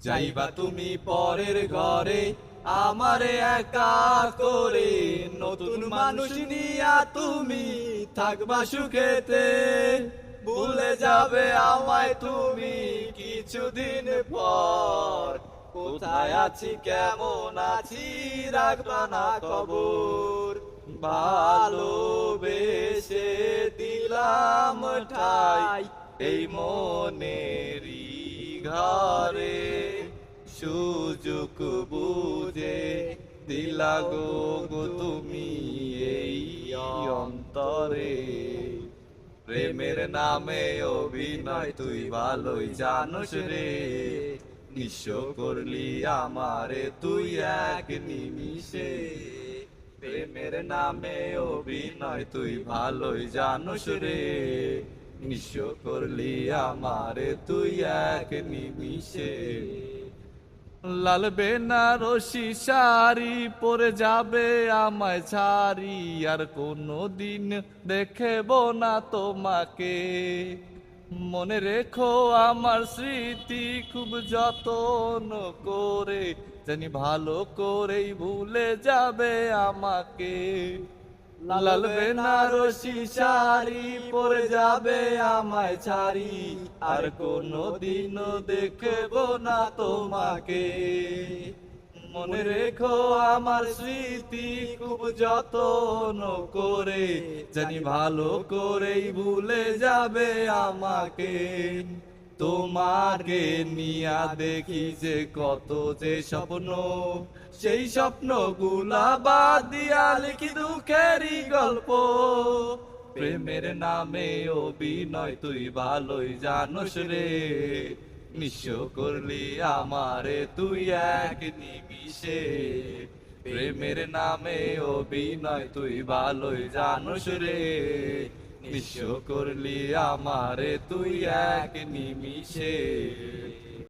যাইবা তুমি পরের ঘরে আমারে একা করে, নতুন মানুষ নিয়া তুমি থাকবা সুখেতে। ভুলে যাবে আমায় তুমি কিছুদিন পর, কোথায় আছি কেমন আছি রাখবা না খবর। ভালোবেসে দিলাম ঠাই এই মনেরই ঘরে, সুযোগ বুঝে দিলা গো তুমি এই অন্তরে। প্রেমের নামে অভিনয় তুই ভালোই জানোস রে, নিঃস্ব করলি আমারে তুই এক নিমিষে। প্রেমের নামে অভিনয় তুই ভালোই জানোস রে, নিঃস্ব করলি আমারে তুই এক নিমিষে। লাল বেনারসি শাড়ি পরে যাবে আমায় ছাড়ি, আর কোনোদিন দেখব না তোমাকে। মনে রেখো আমার স্মৃতি খুব যত্ন করে, জানি ভালো করেই ভুলে যাবে আমাকে। লাল বেনারসি শাড়ি পরে যাবে আমায় ছাড়ি, আর কোনোদিনও দেখব না তোমাকে। মনে রেখো আমার স্মৃতি খুব যত্ন করে, জানি ভালো করেই ভুলে যাবে আমাকে। তোমাকে নিয়া দেখি যে কত যে স্বপ্ন, সেই স্বপ্নগুলা বাদ দিয়া লিখি দুঃখেরই গল্প। প্রেমের নামে অভিনয় তুই ভালোই জানোস রে, নিঃস্ব করলি আমারে তুই এক নিমিষে। প্রেমের নামে অভিনয় তুই ভালোই জানোস রে, নিঃস্ব করলি আমারে তুই এক নিমিষে।